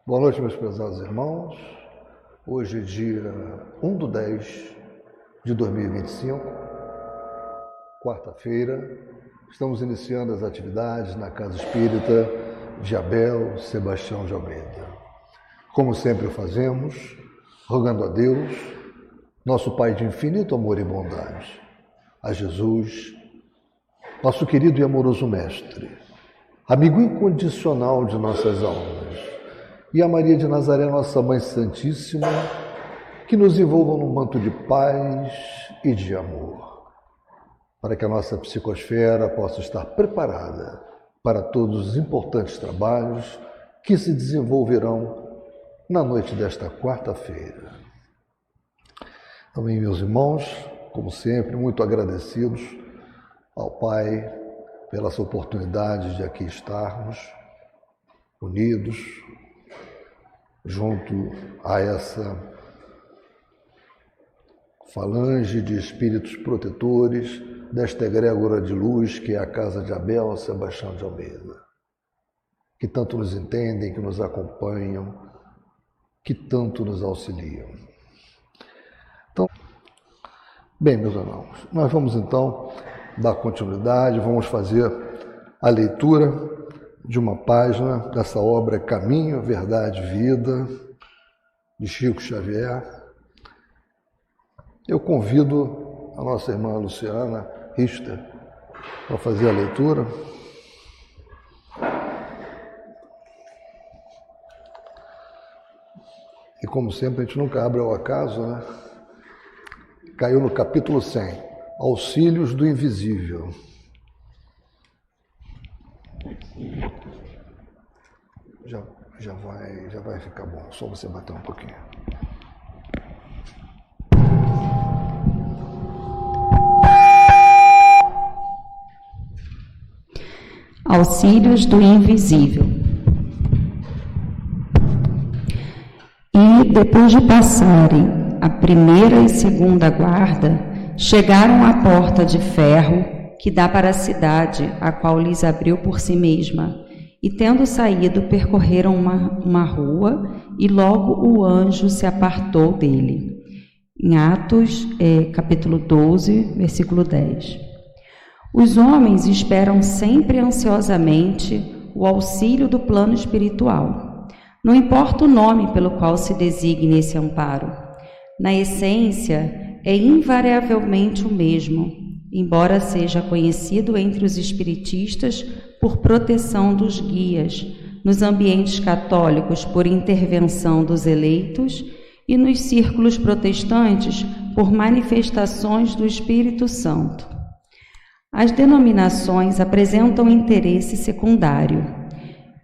Boa noite, meus prezados irmãos. Hoje é dia 1/10 de 2025, quarta-feira. Estamos iniciando as atividades na Casa Espírita de Abel Sebastião de Almeida. Como sempre o fazemos, rogando a Deus, nosso Pai de infinito amor e bondade, a Jesus, nosso querido e amoroso Mestre, amigo incondicional de nossas almas, e a Maria de Nazaré, nossa Mãe Santíssima, que nos envolvam num manto de paz e de amor, para que a nossa psicosfera possa estar preparada para todos os importantes trabalhos que se desenvolverão na noite desta quarta-feira. Também, meus irmãos, como sempre, muito agradecidos ao Pai pela essa oportunidade de aqui estarmos unidos junto a essa falange de espíritos protetores desta egrégora de luz que é a Casa de Abel Sebastião de Almeida, que tanto nos entendem, que nos acompanham, que tanto nos auxiliam. Então, bem, meus irmãos, nós vamos então dar continuidade, vamos fazer a leitura de uma página dessa obra Caminho, Verdade, Vida, de Chico Xavier. Eu convido a nossa irmã Luciana Richter para fazer a leitura. E como sempre, a gente nunca abre ao acaso, né? Caiu no capítulo 100, Auxílios do Invisível. Já vai ficar bom, só você bater um pouquinho. Auxílios do Invisível. E, depois de passarem a primeira e segunda guarda, chegaram à porta de ferro que dá para a cidade, a qual lhes abriu por si mesma. E, tendo saído, percorreram uma rua, e logo o anjo se apartou dele. Em Atos, capítulo 12, versículo 10. Os homens esperam sempre ansiosamente o auxílio do plano espiritual. Não importa o nome pelo qual se designe esse amparo. Na essência, é invariavelmente o mesmo, embora seja conhecido entre os espiritistas por proteção dos guias, nos ambientes católicos por intervenção dos eleitos e nos círculos protestantes por manifestações do Espírito Santo. As denominações apresentam interesse secundário.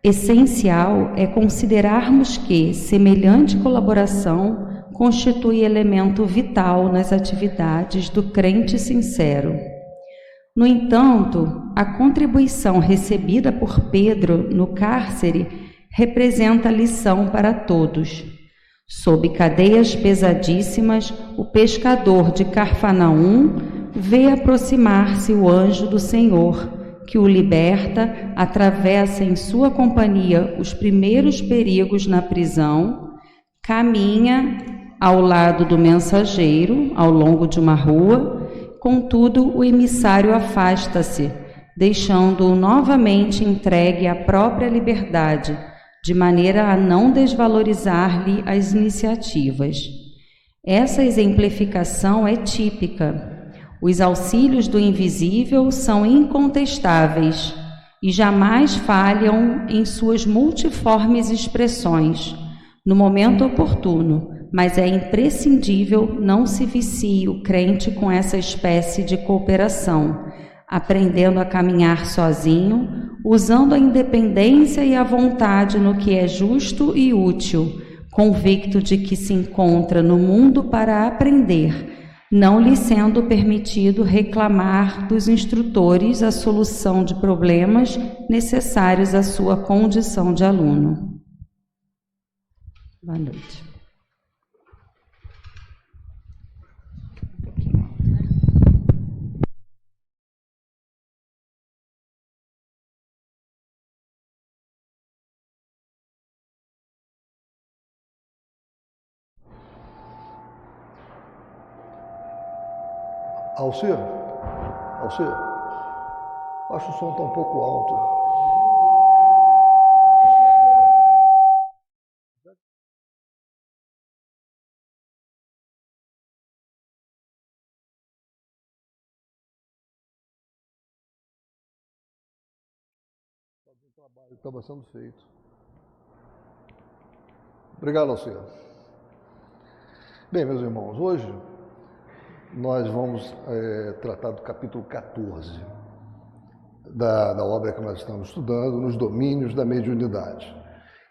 Essencial é considerarmos que semelhante colaboração constitui elemento vital nas atividades do crente sincero. No entanto, a contribuição recebida por Pedro no cárcere representa lição para todos. Sob cadeias pesadíssimas, o pescador de Carfanaum vê aproximar-se o anjo do Senhor, que o liberta, atravessa em sua companhia os primeiros perigos na prisão, caminha ao lado do mensageiro, ao longo de uma rua. Contudo, o emissário afasta-se, deixando-o novamente entregue à própria liberdade, de maneira a não desvalorizar-lhe as iniciativas. Essa exemplificação é típica. Os auxílios do invisível são incontestáveis e jamais falham em suas multiformes expressões, no momento oportuno, mas é imprescindível não se vicie o crente com essa espécie de cooperação, aprendendo a caminhar sozinho, usando a independência e a vontade no que é justo e útil, convicto de que se encontra no mundo para aprender, não lhe sendo permitido reclamar dos instrutores a solução de problemas necessários à sua condição de aluno. Boa noite. Alcir? Alcir? Acho que o som está um pouco alto. O trabalho que estava sendo feito. Obrigado, Alcir. Bem, meus irmãos, hoje nós vamos tratar do capítulo 14 da obra que nós estamos estudando, Nos Domínios da Mediunidade.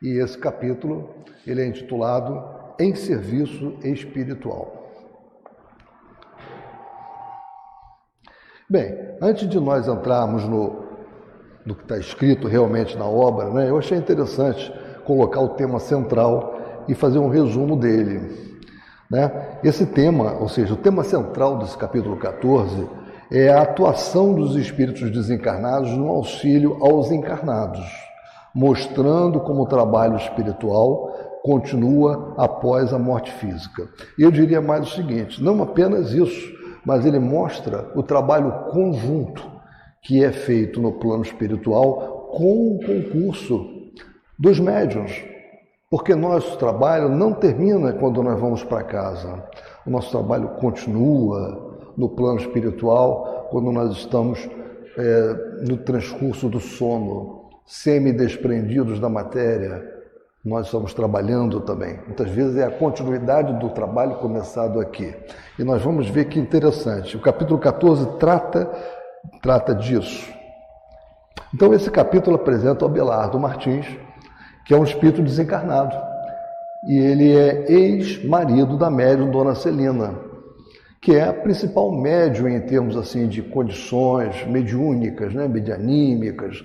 E esse capítulo, ele é intitulado Em Serviço Espiritual. Bem, antes de nós entrarmos no que está escrito realmente na obra, né, eu achei interessante colocar o tema central e fazer um resumo dele. Né? Esse tema, ou seja, o tema central desse capítulo 14 é a atuação dos espíritos desencarnados no auxílio aos encarnados, mostrando como o trabalho espiritual continua após a morte física. E eu diria mais o seguinte, não apenas isso, mas ele mostra o trabalho conjunto que é feito no plano espiritual com o concurso dos médiuns, porque nosso trabalho não termina quando nós vamos para casa. O nosso trabalho continua no plano espiritual quando nós estamos no transcurso do sono, semi-desprendidos da matéria. Nós estamos trabalhando também. Muitas vezes é a continuidade do trabalho começado aqui. E nós vamos ver que interessante. O capítulo 14 trata disso. Então, esse capítulo apresenta o Abelardo Martins, que é um espírito desencarnado. E ele é ex-marido da médium Dona Celina, que é a principal médium em termos assim, de condições mediúnicas, né, medianímicas,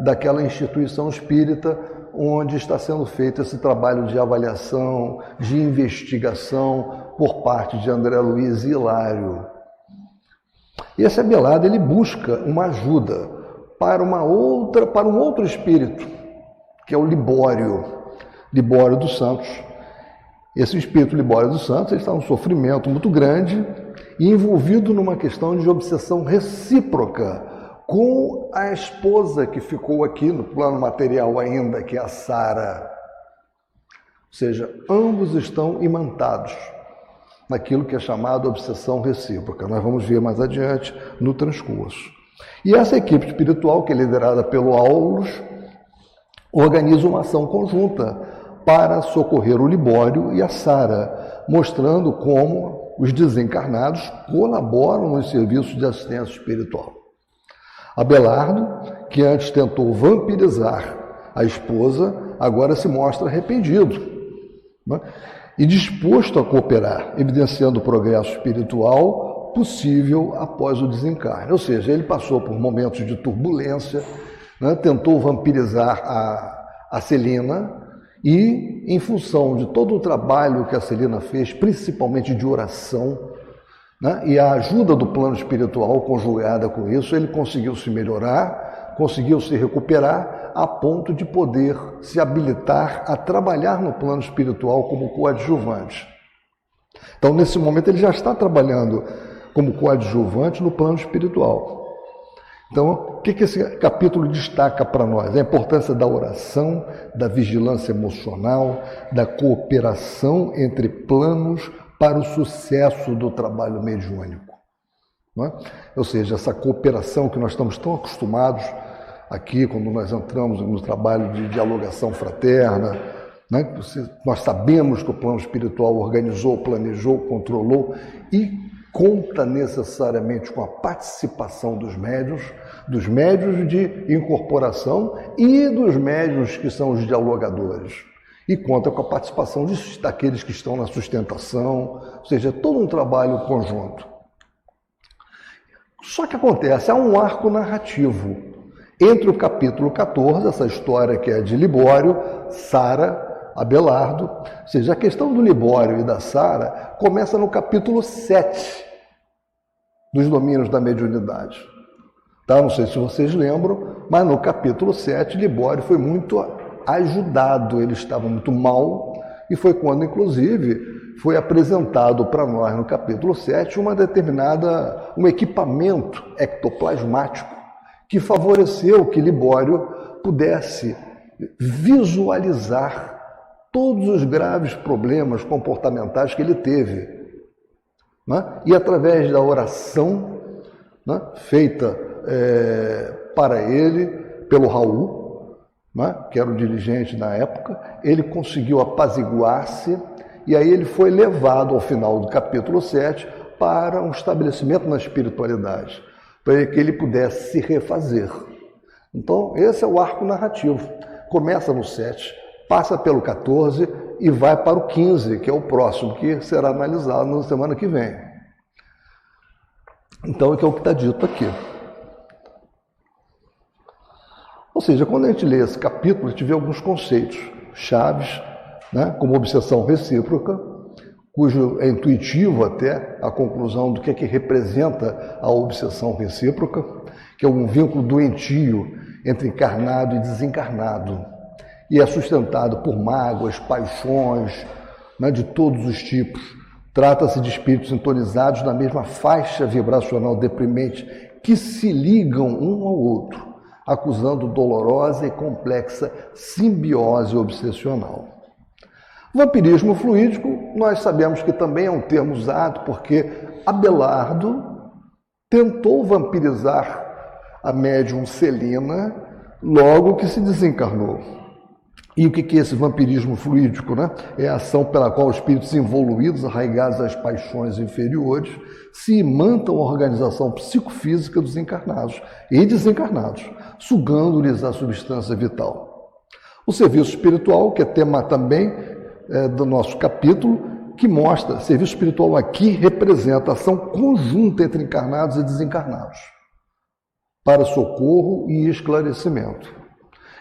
daquela instituição espírita onde está sendo feito esse trabalho de avaliação, de investigação por parte de André Luiz e Hilário. E esse Abelardo, ele busca uma ajuda para um outro espírito, que é o Libório dos Santos. Esse espírito Libório dos Santos, ele está num sofrimento muito grande e envolvido numa questão de obsessão recíproca com a esposa que ficou aqui no plano material ainda, que é a Sara. Ou seja, ambos estão imantados naquilo que é chamado obsessão recíproca. Nós vamos ver mais adiante no transcurso. E essa equipe espiritual, que é liderada pelo Aulus, organiza uma ação conjunta para socorrer o Libório e a Sara, mostrando como os desencarnados colaboram nos serviços de assistência espiritual. Abelardo, que antes tentou vampirizar a esposa, agora se mostra arrependido, né? E disposto a cooperar, evidenciando o progresso espiritual possível após o desencarne. Ou seja, ele passou por momentos de turbulência, né? Tentou vampirizar a Celina e, em função de todo o trabalho que a Celina fez, principalmente de oração, né? E a ajuda do plano espiritual conjugada com isso, ele conseguiu se melhorar, conseguiu se recuperar, a ponto de poder se habilitar a trabalhar no plano espiritual como coadjuvante. Então, nesse momento, ele já está trabalhando como coadjuvante no plano espiritual. Então, o que esse capítulo destaca para nós? A importância da oração, da vigilância emocional, da cooperação entre planos para o sucesso do trabalho mediúnico. Não é? Ou seja, essa cooperação que nós estamos tão acostumados aqui, quando nós entramos no trabalho de dialogação fraterna, né? Nós sabemos que o plano espiritual organizou, planejou, controlou e conta necessariamente com a participação dos médiuns de incorporação e dos médiuns que são os dialogadores. E conta com a participação daqueles que estão na sustentação, ou seja, todo um trabalho conjunto. Só que acontece, há um arco narrativo entre o capítulo 14, essa história que é de Libório, Sara, Abelardo, ou seja, a questão do Libório e da Sara começa no capítulo 7 dos Domínios da Mediunidade. Tá? Não sei se vocês lembram, mas no capítulo 7, Libório foi muito ajudado, ele estava muito mal, e foi quando, inclusive, foi apresentado para nós no capítulo 7 um equipamento ectoplasmático que favoreceu que Libório pudesse visualizar todos os graves problemas comportamentais que ele teve, né? E através da oração, né, feita para ele pelo Raul, né, que era o dirigente na época, ele conseguiu apaziguar-se e aí ele foi levado ao final do capítulo 7 para um estabelecimento na espiritualidade, para que ele pudesse se refazer. Então, esse é o arco narrativo. Começa no 7, passa pelo 14 e vai para o 15, que é o próximo, que será analisado na semana que vem. Então, é o que está dito aqui. Ou seja, quando a gente lê esse capítulo, a gente vê alguns conceitos chaves, né, como obsessão recíproca, cujo é intuitivo até a conclusão do que é que representa a obsessão recíproca, que é um vínculo doentio entre encarnado e desencarnado, e é sustentado por mágoas, paixões, né, de todos os tipos. Trata-se de espíritos sintonizados na mesma faixa vibracional deprimente que se ligam um ao outro, acusando dolorosa e complexa simbiose obsessional. Vampirismo fluídico, nós sabemos que também é um termo usado porque Abelardo tentou vampirizar a médium Celina logo que se desencarnou. E o que é esse vampirismo fluídico, né? É a ação pela qual os espíritos involuídos, arraigados às paixões inferiores, se imantam a organização psicofísica dos encarnados e desencarnados, sugando-lhes a substância vital. O serviço espiritual, que é tema também do nosso capítulo, que mostra, serviço espiritual aqui representa a ação conjunta entre encarnados e desencarnados, para socorro e esclarecimento.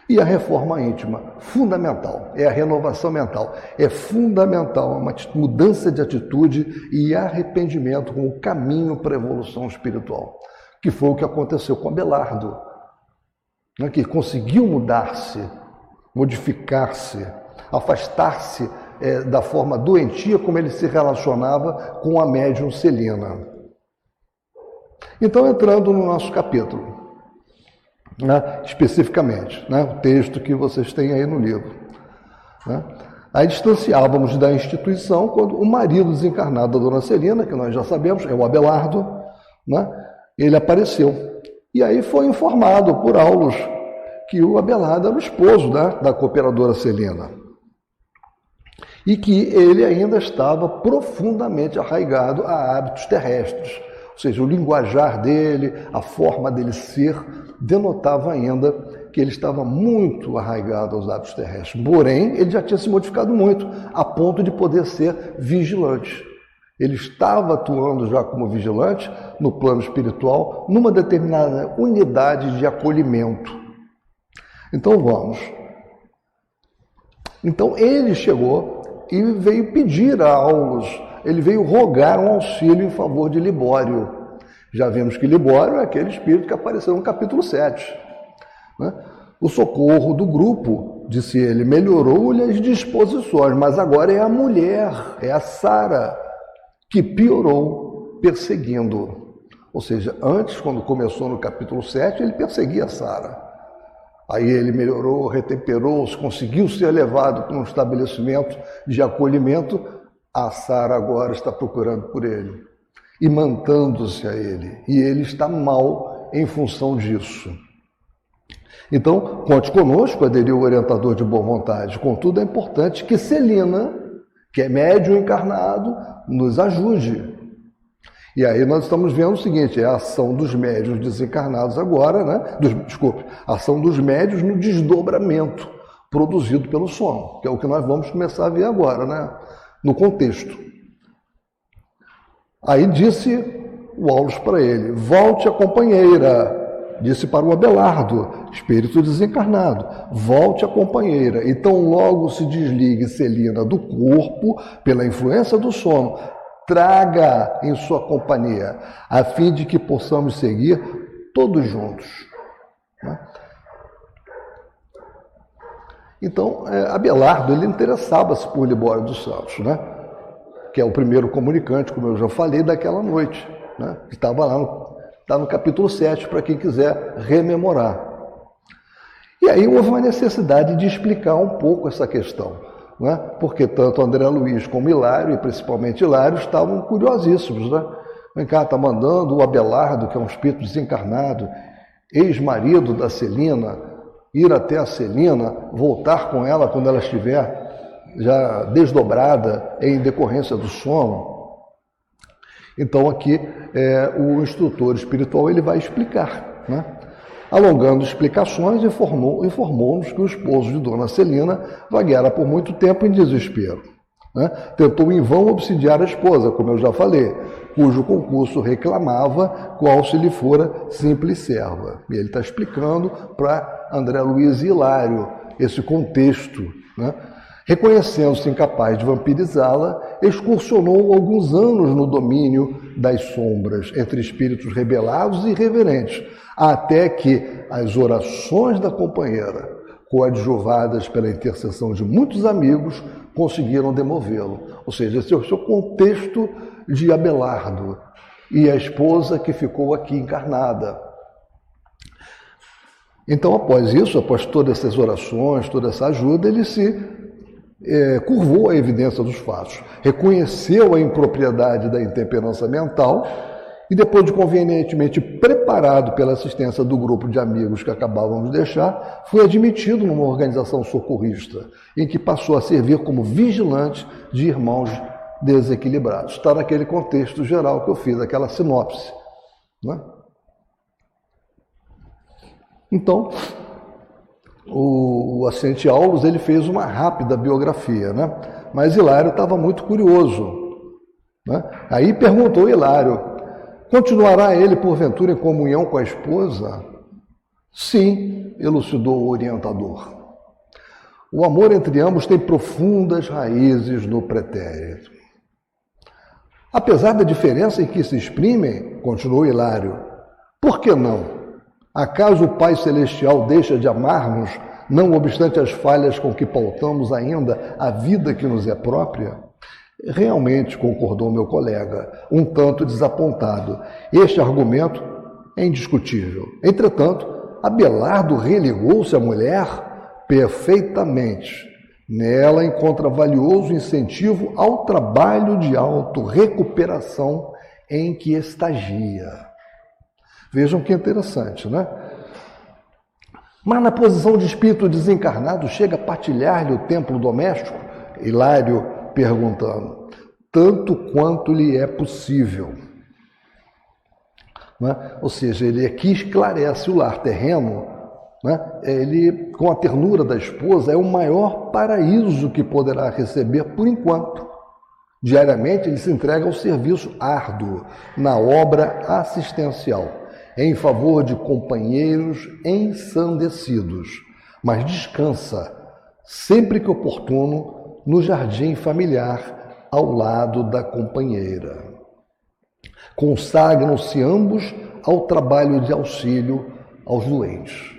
E a reforma íntima, fundamental, é a renovação mental. É fundamental uma mudança de atitude e arrependimento com o caminho para a evolução espiritual, que foi o que aconteceu com Abelardo, né, que conseguiu mudar-se, modificar-se, afastar-se da forma doentia como ele se relacionava com a médium Celina. Então, entrando no nosso capítulo, né, especificamente, né, o texto que vocês têm aí no livro. Né? Aí distanciávamos da instituição quando o marido desencarnado da dona Celina, que nós já sabemos, é o Abelardo, né, ele apareceu. E aí foi informado por Aulus que o Abelardo era o esposo, né, da cooperadora Celina. E que ele ainda estava profundamente arraigado a hábitos terrestres. Ou seja, o linguajar dele, a forma dele ser, denotava ainda que ele estava muito arraigado aos hábitos terrestres. Porém, ele já tinha se modificado muito, a ponto de poder ser vigilante. Ele estava atuando já como vigilante no plano espiritual, numa determinada unidade de acolhimento. Então, vamos. Então, ele chegou e veio pedir a Aulus, ele veio rogar um auxílio em favor de Libório. Já vimos que Libório é aquele espírito que apareceu no capítulo 7. Né? O socorro do grupo, disse ele, melhorou-lhe as disposições, mas agora é a mulher, é a Sara, que piorou perseguindo. Ou seja, antes, quando começou no capítulo 7, ele perseguia a Sara. Aí ele melhorou, retemperou-se, conseguiu ser levado para um estabelecimento de acolhimento. A Sara agora está procurando por ele, imantando-se a ele, e ele está mal em função disso. Então, conte conosco, aderiu o orientador de boa vontade. Contudo, é importante que Celina, que é médium encarnado, nos ajude. E aí nós estamos vendo o seguinte, é a ação dos médiuns desencarnados agora, né? A ação dos médiuns no desdobramento produzido pelo sono, que é o que nós vamos começar a ver agora, né? No contexto. Aí disse o Aulus para ele, volte a companheira, disse para o Abelardo, espírito desencarnado, volte a companheira, e tão logo se desligue Celina do corpo, pela influência do sono, traga em sua companhia, a fim de que possamos seguir todos juntos. Né? Então, Abelardo, ele interessava-se por Libório dos Santos, né? que é o primeiro comunicante, como eu já falei, daquela noite, né? Que estava lá no capítulo 7, para quem quiser rememorar. E aí houve uma necessidade de explicar um pouco essa questão, né? Porque tanto André Luiz como Hilário, e principalmente Hilário, estavam curiosíssimos, né? Vem cá, está mandando o Abelardo, que é um espírito desencarnado, ex-marido da Celina, ir até a Celina, voltar com ela quando ela estiver já desdobrada em decorrência do sono. Então aqui o instrutor espiritual ele vai explicar, né? Alongando explicações, informou-nos que o esposo de Dona Celina vagueara por muito tempo em desespero, né? Tentou em vão obsidiar a esposa, como eu já falei, cujo concurso reclamava qual se lhe fora simples serva. E ele está explicando para André Luiz e Hilário esse contexto, né? Reconhecendo-se incapaz de vampirizá-la, excursionou alguns anos no domínio das sombras, entre espíritos rebelados e irreverentes, até que as orações da companheira, coadjuvadas pela intercessão de muitos amigos, conseguiram demovê-lo. Ou seja, esse é o seu contexto de Abelardo e a esposa que ficou aqui encarnada. Então, após isso, após todas essas orações, toda essa ajuda, ele se curvou à evidência dos fatos, reconheceu a impropriedade da intemperança mental e, depois de convenientemente preparado pela assistência do grupo de amigos que acabávamos de deixar, foi admitido numa organização socorrista, em que passou a servir como vigilante de irmãos desequilibrados. Está naquele contexto geral que eu fiz, aquela sinopse, né? Então, o Ascente Aulos ele fez uma rápida biografia, né? Mas Hilário estava muito curioso, né? Aí perguntou Hilário: continuará ele porventura em comunhão com a esposa? Sim, elucidou o orientador. O amor entre ambos tem profundas raízes no pretérito. Apesar da diferença em que se exprimem, continuou Hilário, por que não? Acaso o Pai Celestial deixa de amar-nos, não obstante as falhas com que pautamos ainda a vida que nos é própria? Realmente, concordou meu colega, um tanto desapontado. Este argumento é indiscutível. Entretanto, Abelardo religou-se à mulher perfeitamente. Nela encontra valioso incentivo ao trabalho de autorrecuperação em que estagia. Vejam que interessante, né? Mas na posição de espírito desencarnado, chega a partilhar-lhe o templo doméstico? Hilário perguntando. Tanto quanto lhe é possível. Né? Ou seja, ele aqui esclarece o lar terreno, né? Ele, com a ternura da esposa, é o maior paraíso que poderá receber por enquanto. Diariamente ele se entrega ao serviço árduo, na obra assistencial, em favor de companheiros ensandecidos, mas descansa, sempre que oportuno, no jardim familiar, ao lado da companheira. Consagram-se ambos ao trabalho de auxílio aos doentes.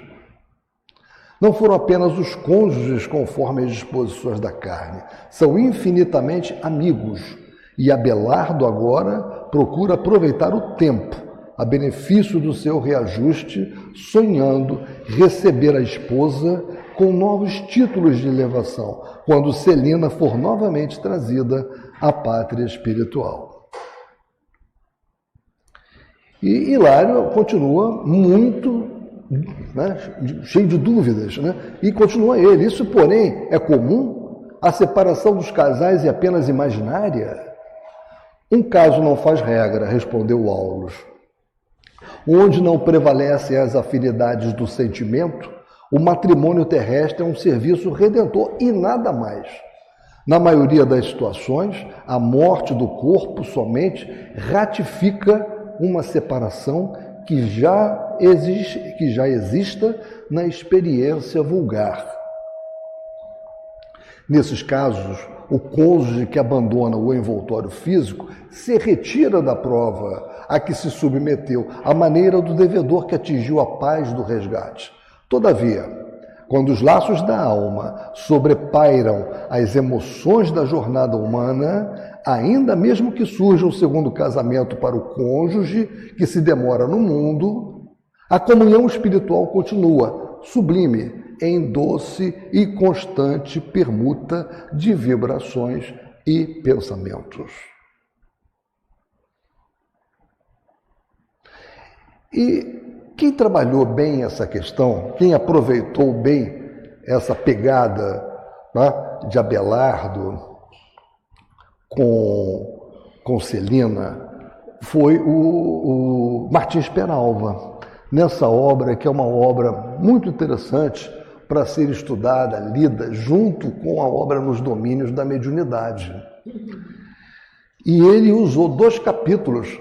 Não foram apenas os cônjuges conforme as disposições da carne, são infinitamente amigos, e Abelardo agora procura aproveitar o tempo, a benefício do seu reajuste, sonhando receber a esposa com novos títulos de elevação, quando Celina for novamente trazida à pátria espiritual. E Hilário continua muito, né, cheio de dúvidas, né? E continua ele. Isso, porém, é comum? A separação dos casais é apenas imaginária? Um caso não faz regra, respondeu Aulos. Onde não prevalecem as afinidades do sentimento, o matrimônio terrestre é um serviço redentor e nada mais. Na maioria das situações, a morte do corpo somente ratifica uma separação que já exista na experiência vulgar. Nesses casos, o cônjuge que abandona o envoltório físico se retira da prova a que se submeteu, à maneira do devedor que atingiu a paz do resgate. Todavia, quando os laços da alma sobrepairam as emoções da jornada humana, ainda mesmo que surja um segundo casamento para o cônjuge que se demora no mundo, a comunhão espiritual continua, sublime, em doce e constante permuta de vibrações e pensamentos. E quem trabalhou bem essa questão, quem aproveitou bem essa pegada, né, de Abelardo com Celina, foi o Martins Peralva, nessa obra que é uma obra muito interessante para ser estudada, lida, junto com a obra Nos Domínios da Mediunidade. E ele usou 2 capítulos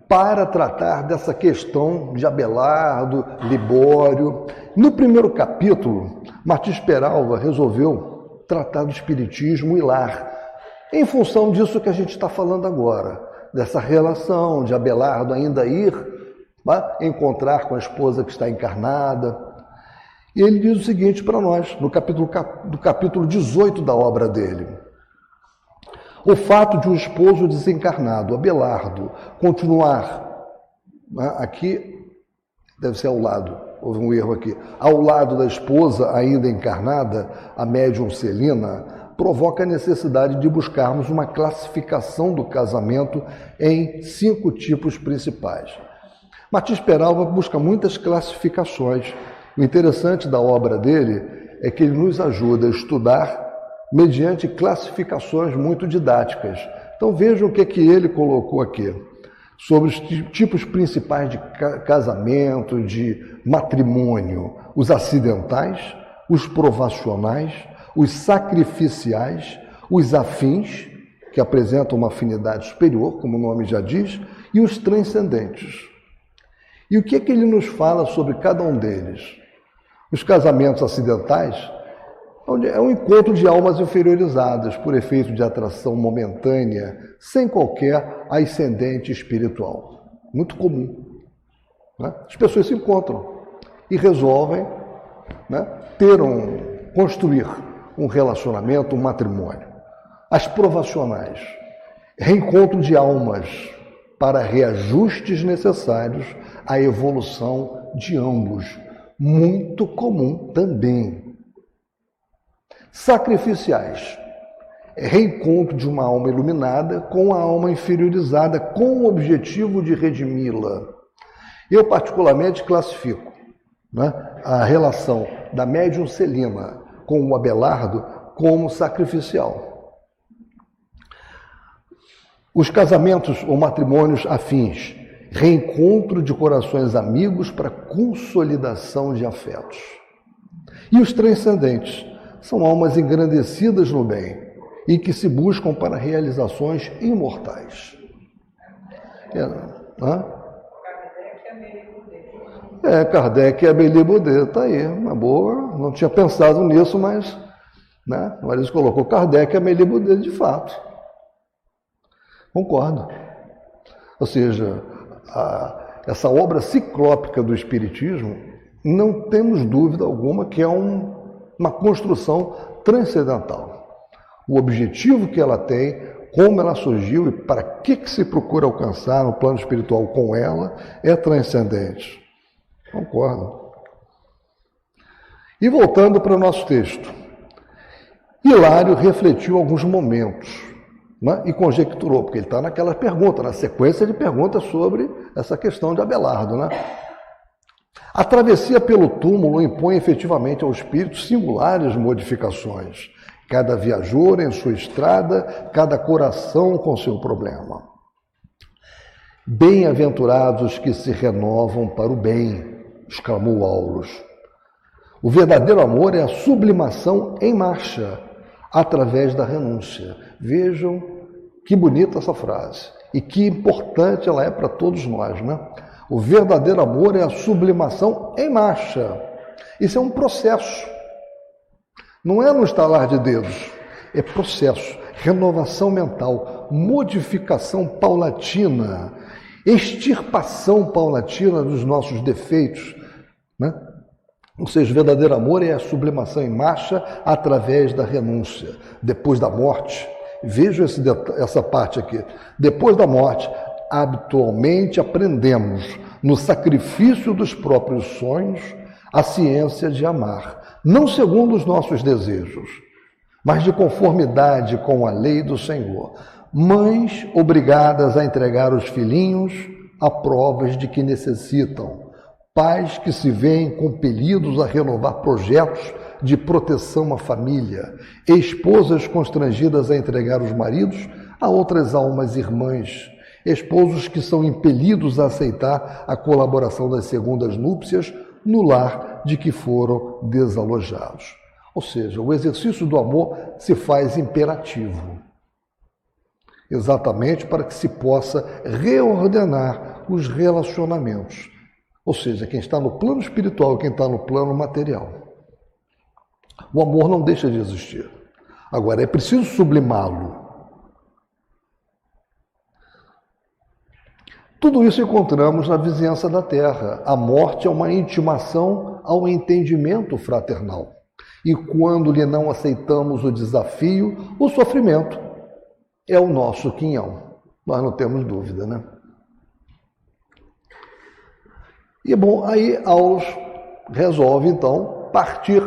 para tratar dessa questão de Abelardo, Libório. No primeiro capítulo, Martins Peralva resolveu tratar do espiritismo e lar, em função disso que a gente está falando agora, dessa relação de Abelardo ainda ir encontrar com a esposa que está encarnada. E ele diz o seguinte para nós, no capítulo 18 da obra dele: o fato de um esposo desencarnado, Abelardo, continuar, aqui deve ser ao lado, houve um erro aqui, ao lado da esposa ainda encarnada, a médium Celina, provoca a necessidade de buscarmos uma classificação do casamento em 5 tipos principais. Martins Peralva busca muitas classificações. O interessante da obra dele é que ele nos ajuda a estudar mediante classificações muito didáticas. Então vejam o que ele colocou aqui, sobre os tipos principais de casamento, de matrimônio: os acidentais, os provacionais, os sacrificiais, os afins, que apresentam uma afinidade superior, como o nome já diz, e os transcendentes. E o que ele nos fala sobre cada um deles? Os casamentos acidentais é um encontro de almas inferiorizadas por efeito de atração momentânea, sem qualquer ascendente espiritual. Muito comum, né? As pessoas se encontram e resolvem, né, construir um relacionamento, um matrimônio. As provacionais, reencontro de almas para reajustes necessários à evolução de ambos. Muito comum também. Sacrificiais, reencontro de uma alma iluminada com a alma inferiorizada, com o objetivo de redimi-la. Eu, particularmente, classifico, né, a relação da médium Celina com o Abelardo como sacrificial. Os casamentos ou matrimônios afins, reencontro de corações amigos para consolidação de afetos. E os transcendentes são almas engrandecidas no bem e que se buscam para realizações imortais. Kardec e Amélie Baudet, está aí, uma boa, não tinha pensado nisso, mas, né, o Marisa colocou Kardec e Amélie Baudet, de fato. Concordo. Ou seja, essa obra ciclópica do Espiritismo, não temos dúvida alguma que é uma construção transcendental. O objetivo que ela tem, como ela surgiu e para que se procura alcançar no plano espiritual com ela, é transcendente. Concordo. E voltando para o nosso texto, Hilário refletiu alguns momentos, né, e conjecturou, porque ele está naquela pergunta, na sequência de perguntas sobre essa questão de Abelardo, né? A travessia pelo túmulo impõe efetivamente ao espírito singulares modificações, cada viajor em sua estrada, cada coração com seu problema. Bem-aventurados os que se renovam para o bem, exclamou Aulus. O verdadeiro amor é a sublimação em marcha, através da renúncia. Vejam que bonita essa frase e que importante ela é para todos nós, né? O verdadeiro amor é a sublimação em marcha. Isso é um processo. Não é no estalar de dedos, é processo, renovação mental, modificação paulatina, extirpação paulatina dos nossos defeitos, né? Ou seja, o verdadeiro amor é a sublimação em marcha através da renúncia. Depois da morte, veja essa parte aqui, depois da morte, habitualmente aprendemos, no sacrifício dos próprios sonhos, a ciência de amar, não segundo os nossos desejos, mas de conformidade com a lei do Senhor. Mães obrigadas a entregar os filhinhos a provas de que necessitam, pais que se veem compelidos a renovar projetos de proteção à família, esposas constrangidas a entregar os maridos a outras almas irmãs, esposos que são impelidos a aceitar a colaboração das segundas núpcias no lar de que foram desalojados. Ou seja, o exercício do amor se faz imperativo, exatamente para que se possa reordenar os relacionamentos. Ou seja, quem está no plano espiritual e quem está no plano material. O amor não deixa de existir. Agora, é preciso sublimá-lo. Tudo isso encontramos na vizinhança da terra. A morte é uma intimação ao entendimento fraternal. E quando lhe não aceitamos o desafio, o sofrimento é o nosso quinhão. Nós não temos dúvida, né? E bom, aí Aulos resolve então partir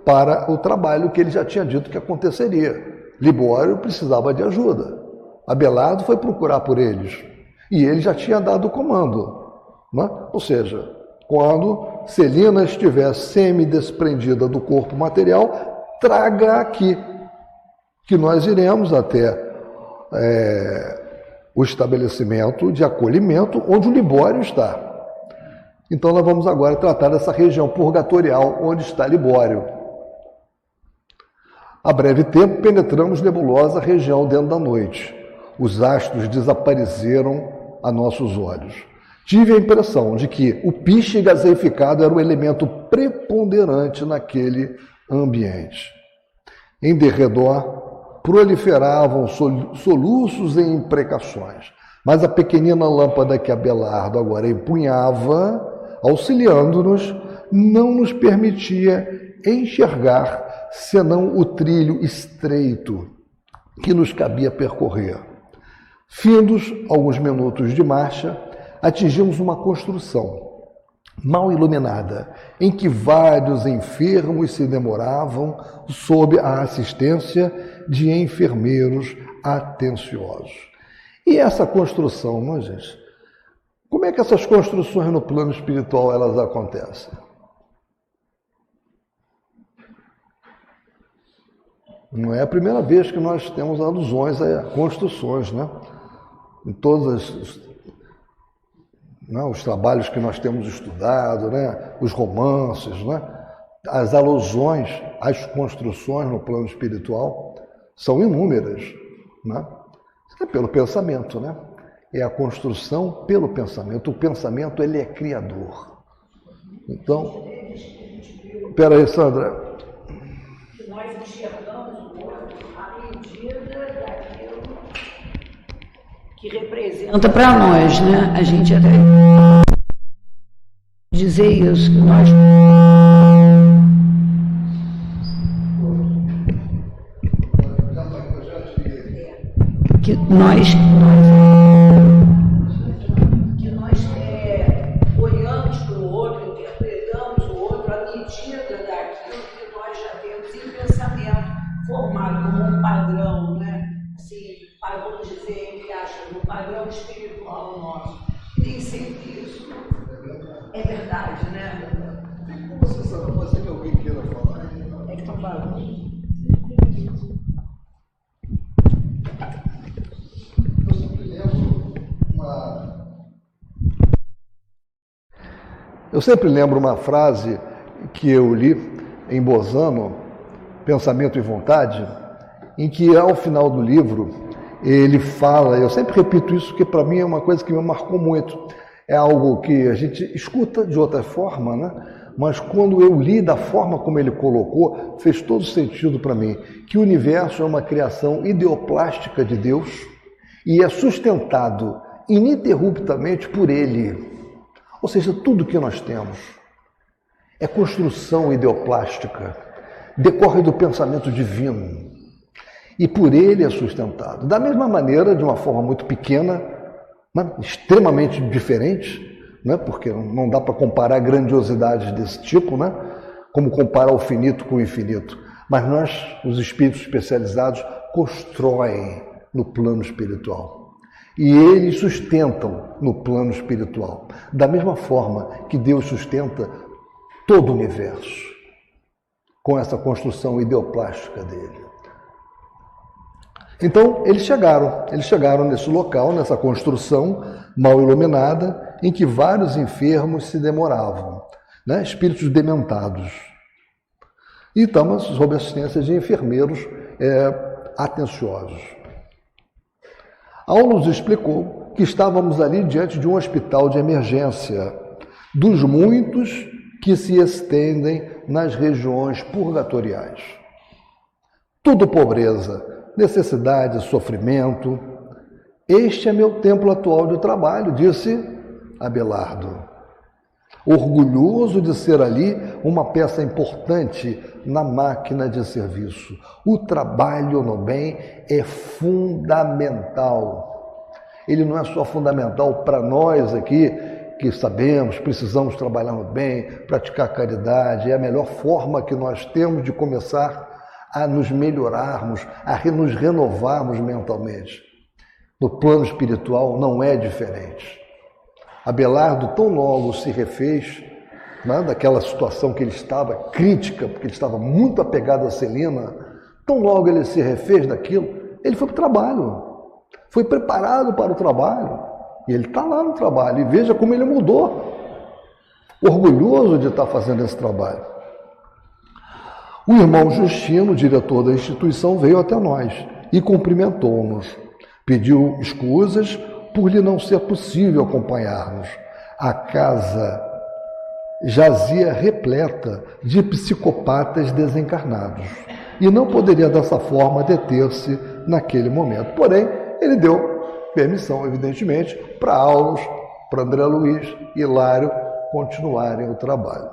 para o trabalho que ele já tinha dito que aconteceria. Libório precisava de ajuda. Abelardo foi procurar por eles. E ele já tinha dado o comando. Né? Ou seja, quando Celina estiver semi-desprendida do corpo material, traga aqui, que nós iremos até o estabelecimento de acolhimento onde o Libório está. Então nós vamos agora tratar dessa região purgatorial onde está Libório. A breve tempo penetramos nebulosa região dentro da noite. Os astros desapareceram a nossos olhos. Tive a impressão de que o piche gaseificado era o elemento preponderante naquele ambiente. Em derredor, proliferavam soluços e imprecações, mas a pequenina lâmpada que Abelardo agora empunhava, auxiliando-nos, não nos permitia enxergar senão o trilho estreito que nos cabia percorrer. Findos alguns minutos de marcha, atingimos uma construção mal iluminada, em que vários enfermos se demoravam sob a assistência de enfermeiros atenciosos. E essa construção, não, gente? Como é que essas construções no plano espiritual elas acontecem? Não é a primeira vez que nós temos alusões a construções, né? Em todos os trabalhos que nós temos estudado, né? Os romances, né? As alusões às construções no plano espiritual são inúmeras, né? É pelo pensamento, né? É a construção pelo pensamento. O pensamento, ele é criador. Então, espera aí, Sandra. Nós enxergamos o outro à medida daquilo que representa para nós, né? A gente até dizer isso, que nós olhamos para o outro, interpretamos o outro à medida daquilo que nós já temos em pensamento formado como um padrão, né? Assim, vamos dizer, entre aspas, um padrão espiritual nosso. Nem sempre isso é verdade, né? Você sabe, você que alguém queira falar? É que estão falando. Eu sempre lembro uma frase que eu li em Bozano, Pensamento e Vontade, em que ao final do livro ele fala, eu sempre repito isso porque para mim é uma coisa que me marcou muito, é algo que a gente escuta de outra forma, né? Mas quando eu li da forma como ele colocou, fez todo sentido para mim, que o universo é uma criação ideoplástica de Deus e é sustentado ininterruptamente por ele. Ou seja, tudo que nós temos é construção ideoplástica, decorre do pensamento divino e por ele é sustentado. Da mesma maneira, de uma forma muito pequena, né, extremamente diferente, né, porque não dá para comparar grandiosidades desse tipo, né, como comparar o finito com o infinito. Mas nós, os espíritos especializados, constroem no plano espiritual. E eles sustentam no plano espiritual. Da mesma forma que Deus sustenta todo o universo, com essa construção ideoplástica dele. Então, eles chegaram nesse local, nessa construção mal iluminada, em que vários enfermos se demoravam, né? Espíritos dementados. E estamos sob assistência de enfermeiros atenciosos. Aulos explicou que estávamos ali diante de um hospital de emergência, dos muitos que se estendem nas regiões purgatoriais. Tudo pobreza, necessidade, sofrimento. Este é meu templo atual de trabalho, disse Abelardo, orgulhoso de ser ali uma peça importante na máquina de serviço. O trabalho no bem é fundamental. Ele não é só fundamental para nós aqui, que sabemos, precisamos trabalhar no bem, praticar caridade. É a melhor forma que nós temos de começar a nos melhorarmos, a nos renovarmos mentalmente. No plano espiritual não é diferente. Abelardo tão logo se refez, né, daquela situação que ele estava crítica, porque ele estava muito apegado a Celina, tão logo ele se refez daquilo, ele foi para o trabalho, foi preparado para o trabalho, e ele está lá no trabalho, e veja como ele mudou, orgulhoso de estar fazendo esse trabalho. O irmão Justino, diretor da instituição, veio até nós e cumprimentou-nos, pediu escusas por lhe não ser possível acompanhar-nos. A casa jazia repleta de psicopatas desencarnados e não poderia dessa forma deter-se naquele momento. Porém, ele deu permissão, evidentemente, para Aulos, para André Luiz e Hilário continuarem o trabalho,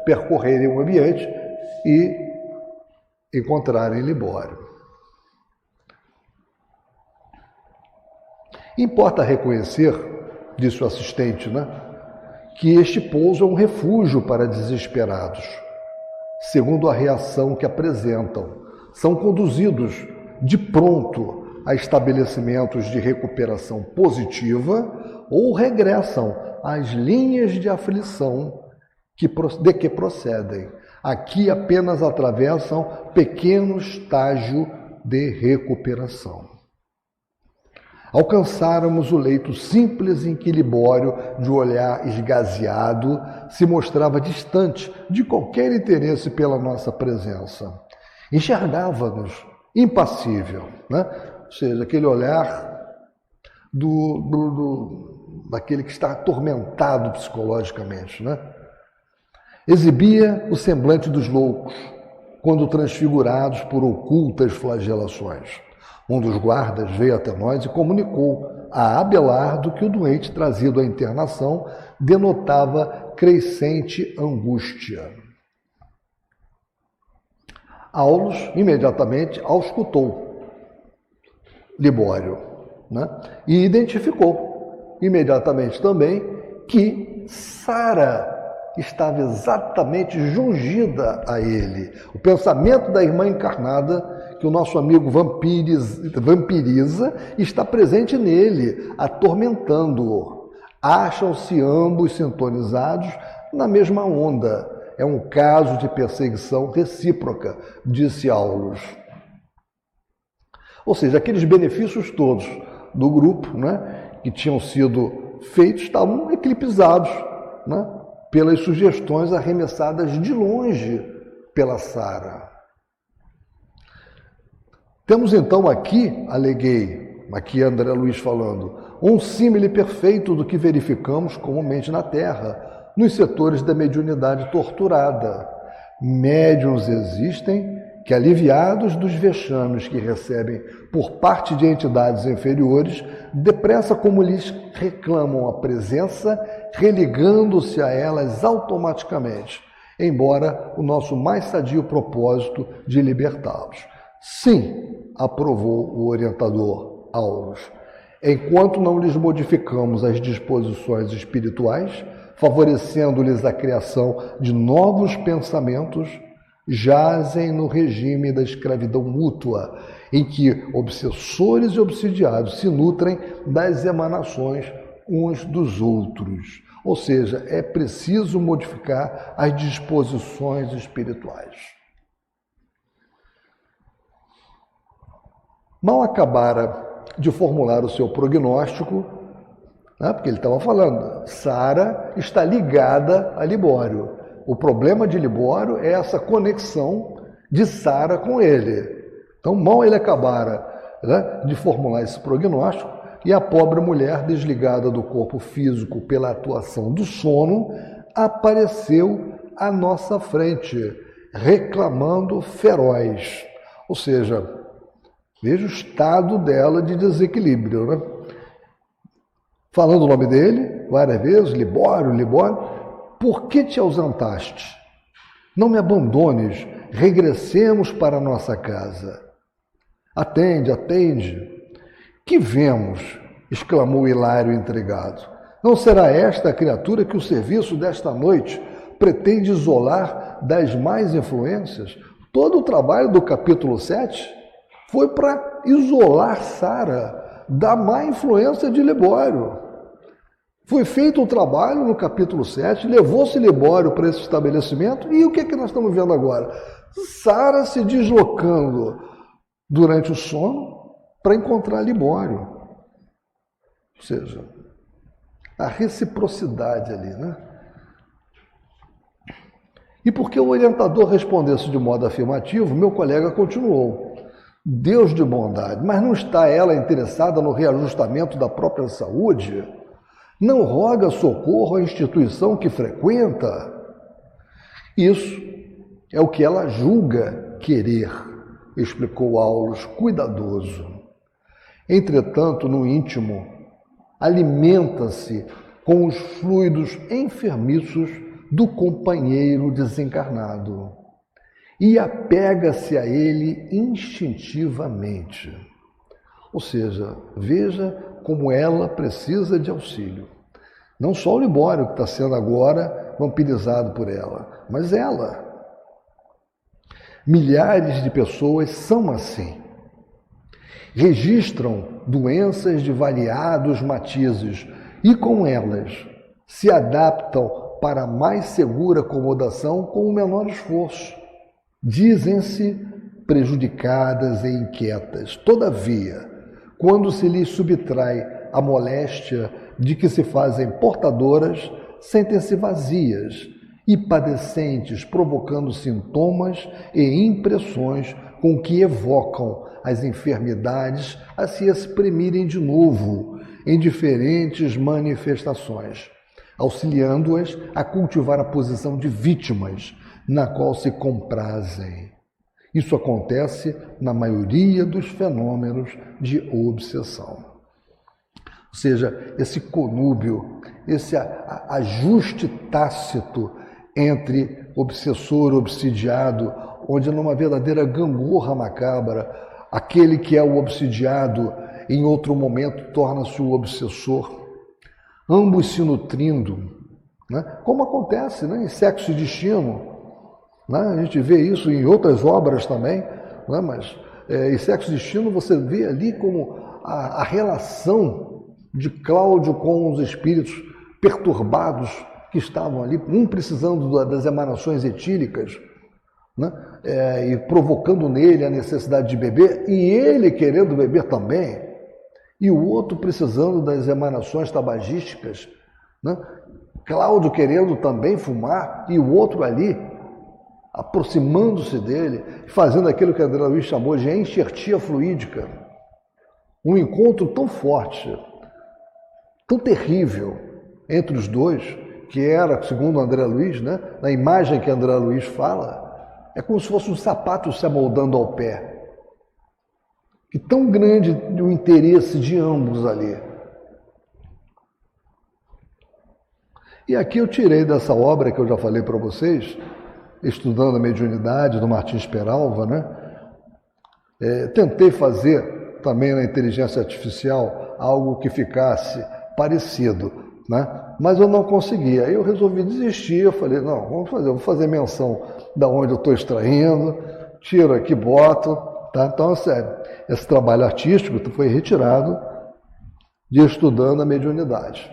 percorrerem o ambiente e encontrarem Libório. Importa reconhecer, disse o assistente, né, que este pouso é um refúgio para desesperados. Segundo a reação que apresentam, são conduzidos de pronto a estabelecimentos de recuperação positiva ou regressam às linhas de aflição de que procedem. Aqui apenas atravessam pequeno estágio de recuperação. Alcançáramos o leito simples em que Libório, de olhar esgazeado, se mostrava distante de qualquer interesse pela nossa presença. Enxergava-nos impassível, né? Ou seja, aquele olhar daquele que está atormentado psicologicamente, né? Exibia o semblante dos loucos, quando transfigurados por ocultas flagelações. Um dos guardas veio até nós e comunicou a Abelardo que o doente trazido à internação denotava crescente angústia. Aulos imediatamente auscultou Libório, né? E identificou imediatamente também que Sara estava exatamente jungida a ele. O pensamento da irmã encarnada, que o nosso amigo vampiriza, está presente nele, atormentando-o. Acham-se ambos sintonizados na mesma onda. É um caso de perseguição recíproca, disse Aulos. Ou seja, aqueles benefícios todos do grupo, né, que tinham sido feitos, estavam eclipsados, né, pelas sugestões arremessadas de longe pela Sara. Temos então aqui, aleguei, aqui André Luiz falando, um símile perfeito do que verificamos comumente na Terra, nos setores da mediunidade torturada. Médiuns existem que, aliviados dos vexames que recebem por parte de entidades inferiores, depressa como lhes reclamam a presença, religando-se a elas automaticamente, embora o nosso mais sadio propósito de libertá-los. Sim, aprovou o orientador Aulus, enquanto não lhes modificamos as disposições espirituais, favorecendo-lhes a criação de novos pensamentos, jazem no regime da escravidão mútua, em que obsessores e obsidiados se nutrem das emanações uns dos outros. Ou seja, é preciso modificar as disposições espirituais. Mal acabara de formular o seu prognóstico, porque ele estava falando, Sara está ligada a Libório. O problema de Libório é essa conexão de Sara com ele. Então, mal ele acabara de formular esse prognóstico, e a pobre mulher, desligada do corpo físico pela atuação do sono, apareceu à nossa frente, reclamando feroz. Ou seja, veja o estado dela de desequilíbrio, né? Falando o nome dele, várias vezes, Libório, Libório. Por que te ausentaste? Não me abandones, regressemos para a nossa casa. Atende, atende. Que vemos? Exclamou Hilário intrigado. Não será esta a criatura que o serviço desta noite pretende isolar das más influências? Todo o trabalho do capítulo 7 foi para isolar Sara da má influência de Libório. Foi feito o trabalho no capítulo 7, levou-se Libório para esse estabelecimento, e o que é que nós estamos vendo agora? Sara se deslocando durante o sono para encontrar Libório. Ou seja, a reciprocidade ali, né? E porque o orientador respondesse de modo afirmativo, meu colega continuou. Deus de bondade, mas não está ela interessada no reajustamento da própria saúde? Não roga socorro à instituição que frequenta? Isso é o que ela julga querer, explicou Aulus, cuidadoso. Entretanto, no íntimo, alimenta-se com os fluidos enfermiços do companheiro desencarnado e apega-se a ele instintivamente. Ou seja, veja como ela precisa de auxílio. Não só o Libório, que está sendo agora vampirizado por ela, mas ela. Milhares de pessoas são assim. Registram doenças de variados matizes e, com elas, se adaptam para mais segura acomodação com o menor esforço. Dizem-se prejudicadas e inquietas. Todavia, quando se lhes subtrai a moléstia de que se fazem portadoras, sentem-se vazias e padecentes, provocando sintomas e impressões com que evocam as enfermidades a se exprimirem de novo em diferentes manifestações, auxiliando-as a cultivar a posição de vítimas, na qual se comprazem. Isso acontece na maioria dos fenômenos de obsessão. Ou seja, esse conúbio, esse ajuste tácito entre obsessor e obsidiado, onde numa verdadeira gangorra macabra, aquele que é o obsidiado, em outro momento, torna-se o obsessor, ambos se nutrindo, né? Como acontece, né, em Sexo e Destino. A gente vê isso em outras obras também, né? Mas em Sexo e Destino você vê ali como a relação de Cláudio com os espíritos perturbados que estavam ali, um precisando das emanações etílicas, né? E provocando nele a necessidade de beber, e ele querendo beber também, e o outro precisando das emanações tabagísticas, né? Cláudio querendo também fumar, e o outro ali aproximando-se dele, fazendo aquilo que André Luiz chamou de enxertia fluídica. Um encontro tão forte, tão terrível entre os dois, que era, segundo André Luiz, né, na imagem que André Luiz fala, É como se fosse um sapato se amoldando ao pé. E tão grande o interesse de ambos ali. E aqui eu tirei dessa obra que eu já falei para vocês, estudando a mediunidade do Martins Peralva, né? Tentei fazer também na inteligência artificial algo que ficasse parecido, né? Mas eu não conseguia. Aí eu resolvi desistir, eu falei, não, vou fazer menção da onde eu estou extraindo, tiro aqui, boto, tá? Então, esse trabalho artístico foi retirado de Estudando a Mediunidade.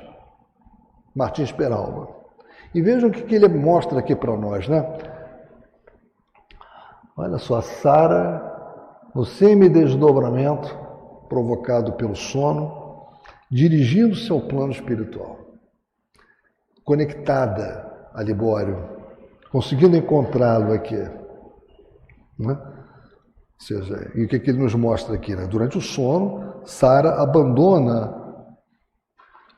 Martins Peralva. E vejam o que ele mostra aqui para nós, né? Olha só, Sara, no semidesdobramento provocado pelo sono, dirigindo-se ao plano espiritual, conectada a Libório, conseguindo encontrá-lo aqui, né? Ou seja, e o que ele nos mostra aqui, né? Durante o sono, Sara abandona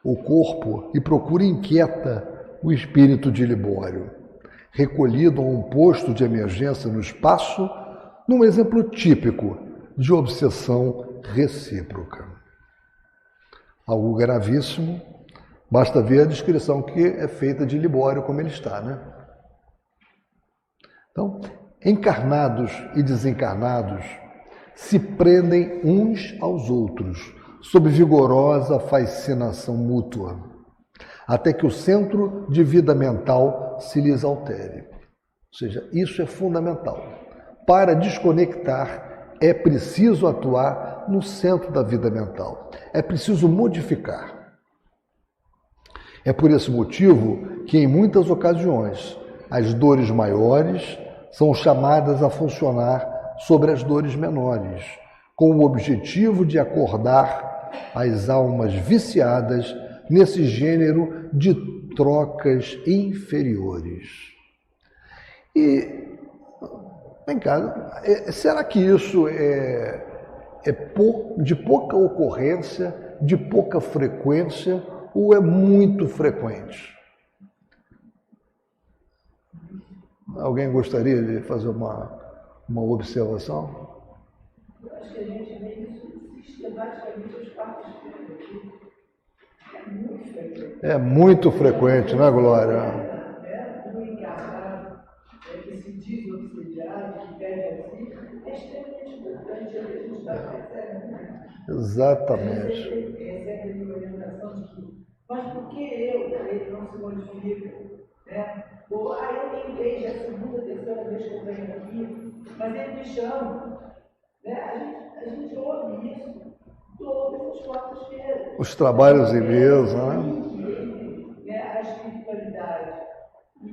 o corpo e procura inquieta o espírito de Libório, recolhido a um posto de emergência no espaço, num exemplo típico de obsessão recíproca. Algo gravíssimo, basta ver a descrição que é feita de Libório, como ele está, né? Então, encarnados e desencarnados se prendem uns aos outros, sob vigorosa fascinação mútua, até que o centro de vida mental se lhes altere. Ou seja, isso é fundamental. Para desconectar, é preciso atuar no centro da vida mental. É preciso modificar. É por esse motivo que, em muitas ocasiões, as dores maiores são chamadas a funcionar sobre as dores menores, com o objetivo de acordar as almas viciadas nesse gênero de trocas inferiores. E, vem cá, será que isso é de pouca ocorrência, de pouca frequência, ou é muito frequente? Alguém gostaria de fazer uma observação? Eu acho que a gente vê isso sistematicamente aos quartos-feiras aqui. É muito frequente. É muito frequente, não é, Glória? O encarnado, que se diz obsediado, que pede assim, é extremamente importante, a gente está percebendo. Exatamente. Recebe a orientação de que, mas por que ele não se modifica? Né? Ou, eu tentei, já é a segunda, terceira vez que eu venho aqui, mas ele me chama. Né? A gente ouve isso todas as quartas-feiras. Os trabalhos em mesa, né? A espiritualidade e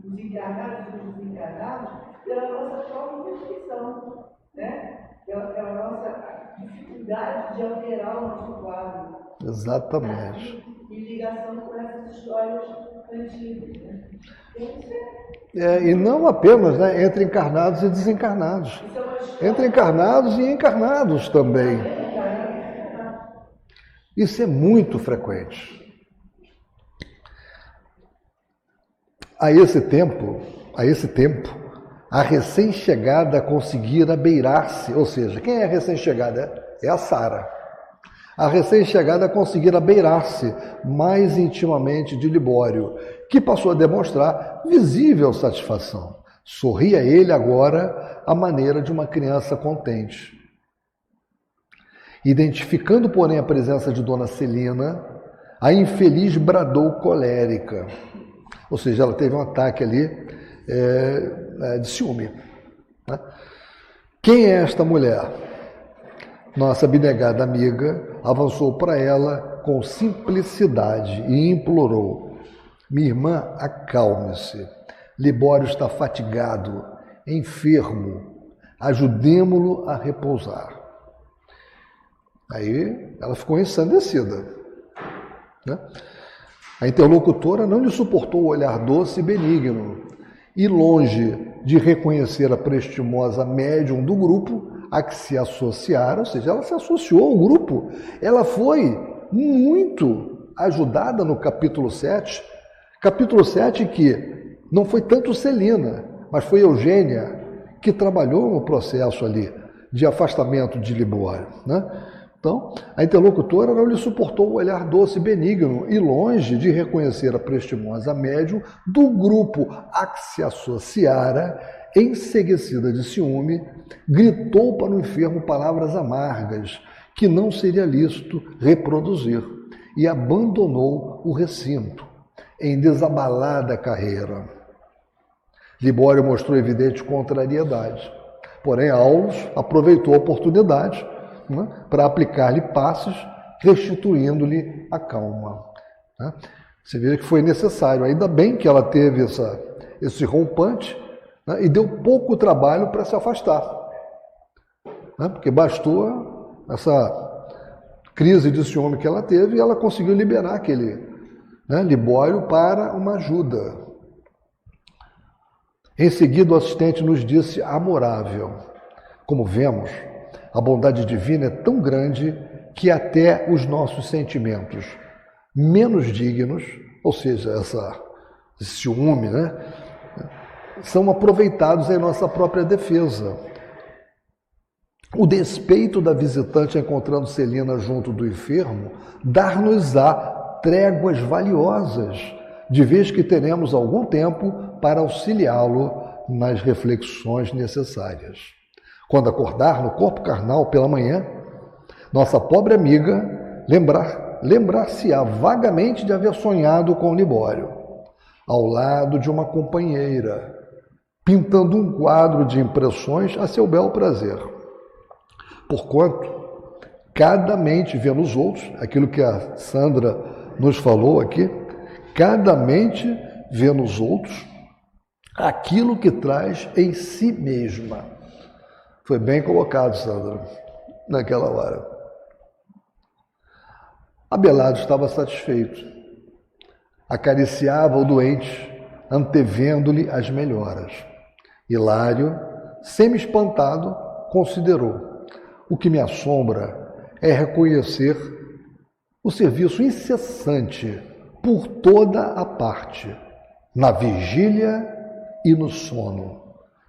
os encarnados e os desencarnados pela nossa própria perfeição, né? Pela nossa dificuldade de alterar o nosso quadro. Exatamente. Em ligação com essas histórias antigas. Né? E não apenas, né, entre encarnados e desencarnados. Entre encarnados e encarnados também. Isso é muito frequente. A esse tempo, a recém-chegada conseguira beirar-se, ou seja, quem é a recém-chegada? É a Sara. A recém-chegada conseguira beirar-se mais intimamente de Libório, que passou a demonstrar visível satisfação. Sorria ele agora à maneira de uma criança contente. Identificando, porém, a presença de Dona Celina, a infeliz bradou colérica. Ou seja, ela teve um ataque ali de ciúme. Né? Quem é esta mulher? Nossa abnegada amiga avançou para ela com simplicidade e implorou: minha irmã, acalme-se. Libório está fatigado, enfermo. Ajudemo-lo a repousar. Aí ela ficou ensandecida. Né? A interlocutora não lhe suportou o olhar doce e benigno. E longe de reconhecer a prestimosa médium do grupo a que se associara, ou seja, ela se associou ao grupo. Ela foi muito ajudada no capítulo 7. Capítulo 7 que não foi tanto Celina, mas foi Eugênia que trabalhou no processo ali de afastamento de Libório, né? Então, a interlocutora não lhe suportou o olhar doce e benigno e, longe de reconhecer a prestimosa médium do grupo a que se associara, enseguecida de ciúme, gritou para o enfermo palavras amargas que não seria lícito reproduzir e abandonou o recinto em desabalada carreira. Libório mostrou evidente contrariedade, porém Aulos aproveitou a oportunidade, né, para aplicar-lhe passes, restituindo-lhe a calma. Né? Você vê que foi necessário, ainda bem que ela teve esse rompante, né, e deu pouco trabalho para se afastar, né, porque bastou essa crise de ciúme que ela teve e ela conseguiu liberar aquele, né, Libório para uma ajuda. Em seguida, o assistente nos disse amorável: como vemos, a bondade divina é tão grande que até os nossos sentimentos menos dignos, ou seja, esse ciúme, né, são aproveitados em nossa própria defesa. O despeito da visitante encontrando Celina junto do enfermo dar-nos-á tréguas valiosas, de vez que teremos algum tempo para auxiliá-lo nas reflexões necessárias. Quando acordar no corpo carnal pela manhã, nossa pobre amiga lembrar-se-á vagamente de haver sonhado com Libório, ao lado de uma companheira, pintando um quadro de impressões a seu bel prazer. Porquanto, cada mente vê nos outros, aquilo que a Sandra nos falou aqui, cada mente vê nos outros aquilo que traz em si mesma. Foi bem colocado, Sandra, naquela hora. Abelardo estava satisfeito. Acariciava o doente, antevendo-lhe as melhoras. Hilário, semi-espantado, considerou: o que me assombra é reconhecer o serviço incessante por toda a parte, na vigília e no sono,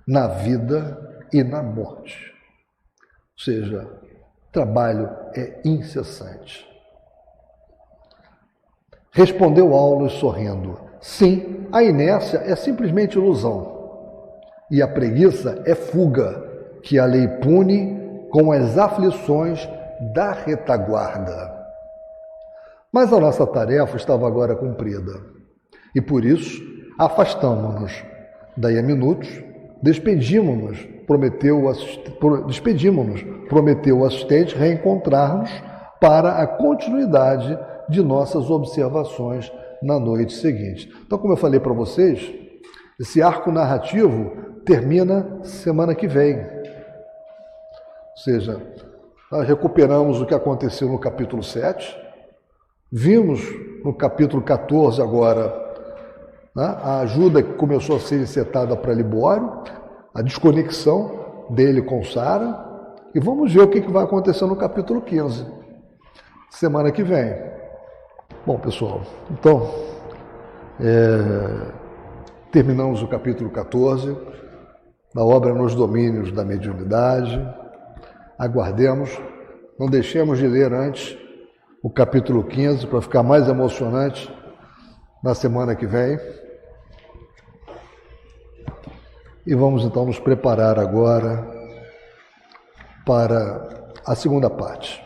na vida e na morte. Ou seja, trabalho é incessante. Respondeu Aulos sorrindo: sim, a inércia é simplesmente ilusão, e a preguiça é fuga, que a lei pune com as aflições da retaguarda. Mas a nossa tarefa estava agora cumprida, e por isso afastamo-nos. Daí a minutos, despedimos-nos, prometeu o assistente reencontrar-nos para a continuidade de nossas observações na noite seguinte. Então, como eu falei para vocês, esse arco narrativo termina semana que vem. Ou seja, nós recuperamos o que aconteceu no capítulo 7, vimos no capítulo 14 agora, né, a ajuda que começou a ser encetada para Libório, a desconexão dele com Sara, e vamos ver o que vai acontecer no capítulo 15, semana que vem. Bom, pessoal, então, terminamos o capítulo 14, da obra Nos Domínios da Mediunidade. Aguardemos, não deixemos de ler antes o capítulo 15, para ficar mais emocionante na semana que vem. E vamos então nos preparar agora para a segunda parte.